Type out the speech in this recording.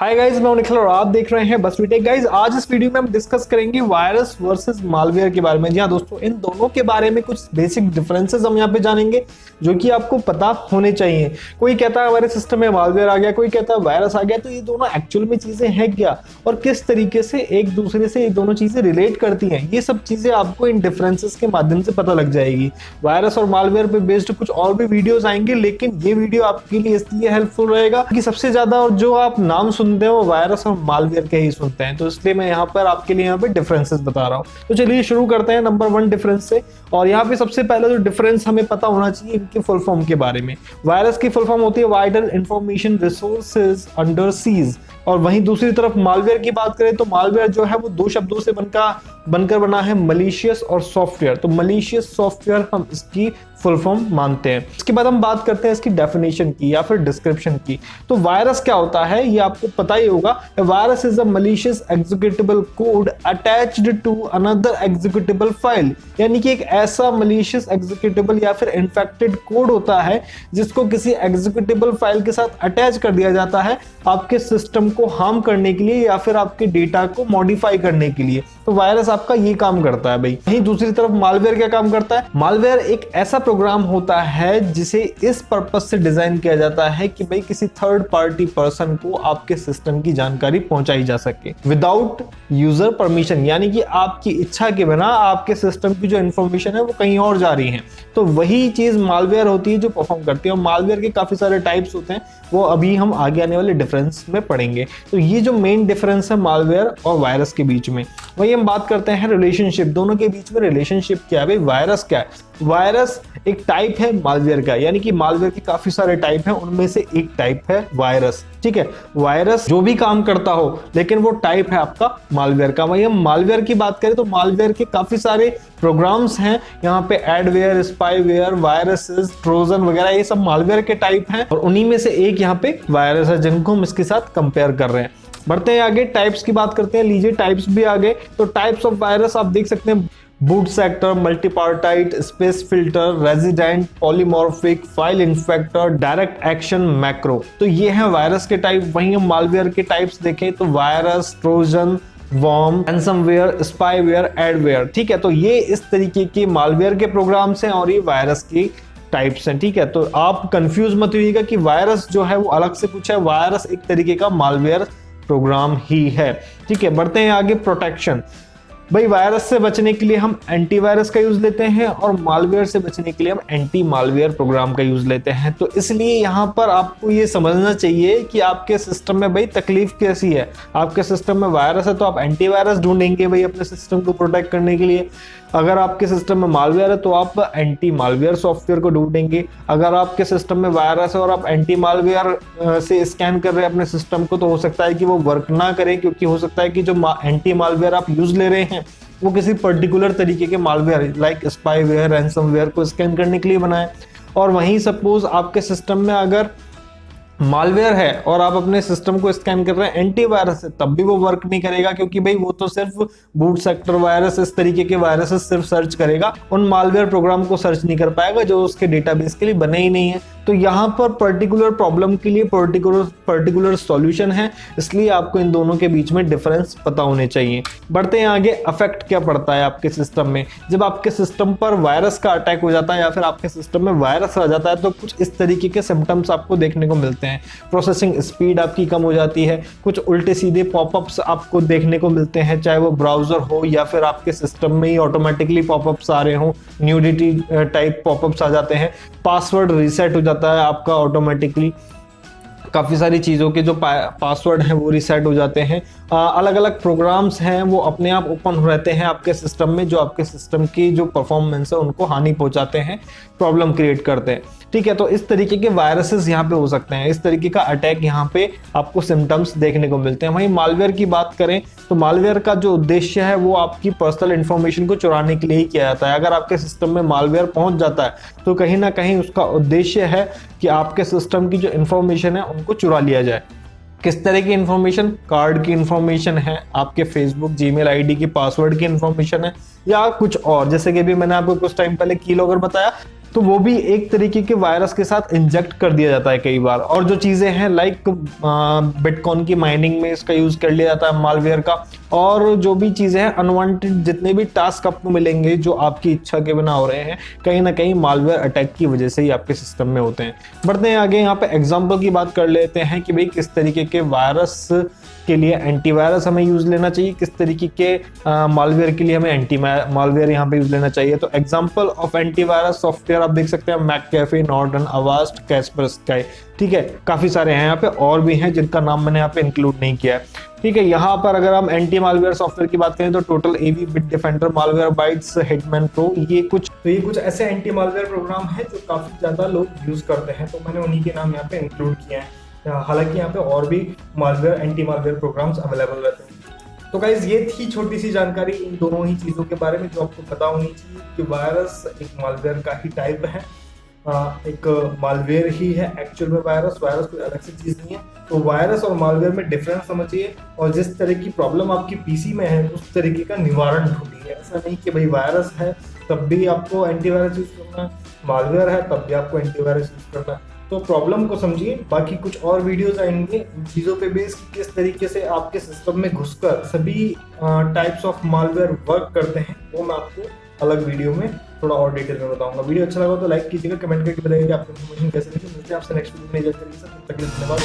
Hi guys, मैं निखिल और आप देख रहे हैं बस वी टेक। गाइस, आज इस वीडियो में हम डिस्कस करेंगे वायरस वर्सेस मालवेयर के बारे में। जी हाँ दोस्तों, इन दोनों के बारे में कुछ बेसिक डिफरेंसेस हम यहाँ पे जानेंगे जो कि आपको पता होने चाहिए। कोई कहता है हमारे सिस्टम में मालवेयर आ गया, कोई कहता है वायरस आ गया, तो ये दोनों एक्चुअल में चीजें हैं क्या और किस तरीके से एक दूसरे से ये दोनों चीजें रिलेट करती हैं, ये सब चीजें आपको इन डिफरेंसेस के माध्यम से पता लग जाएगी। वायरस और मालवेयर पे बेस्ड कुछ और भी वीडियोस आएंगे, लेकिन ये वीडियो आपके लिए इसलिए हेल्पफुल रहेगा कि सबसे ज्यादा और जो आप नाम सुनते हैं वो वायरस और मालवेयर के ही सुनते हैं, तो इसलिए मैं यहाँ पर आपके लिए यहाँ पे डिफरेंसेस बता रहा हूँ। तो चलिए शुरू करते हैं नंबर 1 डिफरेंस से। और यहाँ पे सबसे पहले जो डिफरेंस हमें पता होना चाहिए इनके फुल फॉर्म के बारे में। वायरस की फुल फॉर्म होती है wider information resources under seize, और वहीं दूसरी तरफ मालवेयर की बात करें तो मालवेयर जो है वो दो शब्दों से बनकर बना है, मलिशियस और सॉफ्टवेयर। तो मलिशियस सॉफ्टवेयर हम इसकी फुल फॉर्म मानते हैं। इसके बाद हम बात करते हैं इसकी डेफिनेशन की या फिर डिस्क्रिप्शन की। तो वायरस क्या होता है ये आपको पता ही होगा। Virus is a malicious executable code attached to another executable file, यानी कि एक ऐसा मलिशियस एग्जीक्यूटेबल या फिर इन्फेक्टेड कोड होता है जिसको किसी एग्जीक्यूटेबल फाइल के साथ अटैच कर दिया जाता है आपके सिस्टम को हार्म करने के लिए या फिर आपके डेटा को मॉडिफाई करने के लिए। तो वायरस आपका ये काम करता है भाई। वहीं दूसरी तरफ मालवेयर क्या काम करता है? मालवेयर एक ऐसा प्रोग्राम होता है जिसे इस पर्पस से डिजाइन किया जाता है कि भाई किसी थर्ड पार्टी पर्सन को आपके सिस्टम की जानकारी पहुंचाई जा सके विदाउट यूजर परमिशन, यानी कि आपकी इच्छा के बिना आपके सिस्टम की जो इंफॉर्मेशन है वो कहीं और जा रही है। तो वही चीज मालवेयर होती है जो परफॉर्म करती है। और मालवेयर के काफी सारे टाइप्स होते हैं, वो अभी हम आगे आने वाले डिफरेंस में पढ़ेंगे। तो ये जो मेन डिफरेंस है मालवेयर और वायरस के बीच में, वही हम बात करते हैं रिलेशनशिप। दोनों के बीच में रिलेशनशिप क्या है भाई? वायरस क्या है? वायरस एक टाइप है मालवेयर का, यानी कि मालवेयर के काफी सारे टाइप हैं, उनमें से एक टाइप है वायरस। ठीक है, वायरस जो भी काम करता हो लेकिन वो टाइप है आपका मालवेयर का। वही हम मालवेयर की बात करें तो मालवेयर के काफी सारे प्रोग्राम्स हैं, यहाँ पे एडवेयर, स्पाईवेयर, वायरसेस, ट्रोजन वगैरह, ये सब मालवेयर के टाइप हैं और उन्हीं में से एक यहाँ पे वायरस है जिनको हम इसके साथ कंपेयर कर रहे हैं। बढ़ते हैं आगे, टाइप्स की बात करते हैं। लीजिए टाइप्स भी आ गए। तो टाइप्स ऑफ वायरस आप देख सकते हैं, boot sector, multipartite, space filter, resident, polymorphic, file infector, direct action, macro. तो ये है वायरस के टाइप। वहीं हम मालवेयर के टाइप्स देखें तो virus, trojan, worm, ransomware, spyware, adware. ठीक है, तो ये इस तरीके के मालवेयर के प्रोग्राम्स हैं और ये वायरस की टाइप्स हैं। ठीक है, तो आप कंफ्यूज मत होइएगा कि वायरस जो है वो अलग से कुछ है, वायरस एक तरीके का मालवेयर प्रोग्राम ही है। ठीक है, बढ़ते हैं आगे। प्रोटेक्शन, भाई वायरस से बचने के लिए हम एंटीवायरस का यूज लेते हैं और मालवेयर से बचने के लिए हम एंटी मालवेयर प्रोग्राम का यूज लेते हैं। तो इसलिए यहाँ पर आपको ये समझना चाहिए कि आपके सिस्टम में भाई तकलीफ कैसी है। आपके सिस्टम में वायरस है तो आप एंटीवायरस ढूंढेंगे भाई अपने सिस्टम को प्रोटेक्ट करने के लिए। अगर आपके सिस्टम में मालवेयर है तो आप एंटी मालवेयर सॉफ्टवेयर को ढूंढेंगे। अगर आपके सिस्टम में वायरस है और आप एंटी मालवेयर से स्कैन कर रहे हैं अपने सिस्टम को, तो हो सकता है कि वो वर्क ना करे, क्योंकि हो सकता है कि जो एंटी मालवेयर आप यूज ले रहे हैं वो किसी पर्टिकुलर तरीके के मालवेयर लाइक स्पाईवेयर, रैंसमवेयर को स्कैन करने के लिए बनाए। और वहीं सपोज आपके सिस्टम में अगर मालवेयर है और आप अपने सिस्टम को स्कैन कर रहे हैं एंटीवायरस से, तब भी वो वर्क नहीं करेगा, क्योंकि भाई वो तो सिर्फ बूट सेक्टर वायरस, इस तरीके के वायरसेस सिर्फ सर्च करेगा, उन मालवेयर प्रोग्राम को सर्च नहीं कर पाएगा जो उसके डेटाबेस के लिए बने ही नहीं है। तो यहाँ पर पर्टिकुलर प्रॉब्लम के लिए पर्टिकुलर सॉल्यूशन है, इसलिए आपको इन दोनों के बीच में डिफरेंस पता होने चाहिए। बढ़ते हैं आगे। अफेक्ट क्या पड़ता है आपके सिस्टम में? जब आपके सिस्टम पर वायरस का अटैक हो जाता है या फिर आपके सिस्टम में वायरस आ जाता है तो कुछ इस तरीके के सिम्टम्स आपको देखने को मिलते हैं। प्रोसेसिंग स्पीड आपकी कम हो जाती है, कुछ उल्टे सीधे पॉपअप्स आपको देखने को मिलते हैं, चाहे वो ब्राउजर हो या फिर आपके सिस्टम में ही ऑटोमेटिकली पॉपअप्स आ रहे हो, न्यूडिटी टाइप पॉपअप्स आ जाते हैं, पासवर्ड रीसेट हो जाता है आपका ऑटोमेटिकली, काफ़ी सारी चीज़ों के जो पासवर्ड हैं वो रीसेट हो जाते हैं, अलग अलग प्रोग्राम्स हैं वो अपने आप ओपन हो रहते हैं आपके सिस्टम में, जो आपके सिस्टम की जो परफॉर्मेंस है उनको हानि पहुंचाते हैं, प्रॉब्लम क्रिएट करते हैं। ठीक है, तो इस तरीके के वायरसेस यहाँ पे हो सकते हैं, इस तरीके का अटैक यहाँ पे आपको सिम्टम्स देखने को मिलते हैं। वहीं मालवेयर की बात करें तो मालवेयर का जो उद्देश्य है वो आपकी पर्सनल इंफॉर्मेशन को चुराने के लिए ही किया जाता है। अगर आपके सिस्टम में मालवेयर पहुंच जाता है तो कहीं ना कहीं उसका उद्देश्य है कि आपके सिस्टम की जो इंफॉर्मेशन है उनको चुरा लिया जाए। किस तरह की इंफॉर्मेशन? कार्ड की इंफॉर्मेशन है, आपके फेसबुक, जीमेल आईडी की पासवर्ड की इंफॉर्मेशन है, या कुछ और, जैसे कि अभी मैंने आपको कुछ टाइम पहले कीलॉगर बताया, तो वो भी एक तरीके के वायरस के साथ इंजेक्ट कर दिया जाता है कई बार। और जो चीजें हैं लाइक बिटकॉइन की माइनिंग में इसका यूज कर लिया जाता है मालवेयर का। और जो भी चीजें हैं अनवांटेड जितने भी टास्क आपको मिलेंगे जो आपकी इच्छा के बिना हो रहे हैं, कहीं ना कहीं मालवेयर अटैक की वजह से ही आपके सिस्टम में होते हैं। बढ़ते हैं आगे, यहाँ पे एग्जाम्पल की बात कर लेते हैं कि भाई किस तरीके के वायरस के लिए एंटीवायरस हमें यूज लेना चाहिए, किस तरीके के मालवेयर के लिए हमें एंटी मालवेयर यहाँ पे यूज लेना चाहिए। तो एग्जांपल ऑफ एंटीवायरस सॉफ्टवेयर आप देख सकते हैं मैककेफे, नॉर्टन, अवास्ट, कैस्परस्काई। ठीक है, काफी सारे हैं यहाँ पे और भी हैं जिनका नाम मैंने यहाँ पे इंक्लूड नहीं किया है। ठीक है, यहाँ पर अगर हम एंटी मालवेयर सॉफ्टवेयर की बात करें तो total AV, Bitdefender, Malwarebytes, Hitman Pro, ये कुछ ऐसे एंटी मालवेयर प्रोग्राम है जो काफी ज्यादा लोग यूज करते हैं, तो मैंने उन्हीं के नाम यहाँ पे इंक्लूड किए हैं। हालांकि यहाँ पे और भी malware, anti malware programs available रहते हैं। तो गाइज ये थी छोटी सी जानकारी इन दोनों ही चीज़ों के बारे में जो आपको पता होनी चाहिए कि वायरस एक मालवेयर का ही टाइप है, एक मालवेयर ही है एक्चुअल में। वायरस कोई अलग से चीज़ नहीं है। तो वायरस और मालवेयर में डिफरेंस समझिए और जिस तरह की प्रॉब्लम आपकी पीसी में है उस तरीके का निवारण ढूंढिए। ऐसा नहीं कि भाई वायरस है तब भी आपको एंटीवायरस यूज करना है, मालवेयर है तब भी आपको एंटीवायरस यूज करना है। तो प्रॉब्लम को समझिए। बाकी कुछ और वीडियोस आएंगे इन चीज़ों पे बेस किस तरीके से आपके सिस्टम में घुसकर सभी टाइप्स ऑफ मालवेयर वर्क करते हैं, वो मैं आपको अलग वीडियो में थोड़ा और डिटेल में बताऊंगा। वीडियो अच्छा लगा तो लाइक कीजिएगा, कमेंट करके बताइए कि आपको इन्फॉर्मेशन कैसे लगी। मिलते हैं आपसे नेक्स्ट वीडियो में। तब तक के लिए धन्यवाद।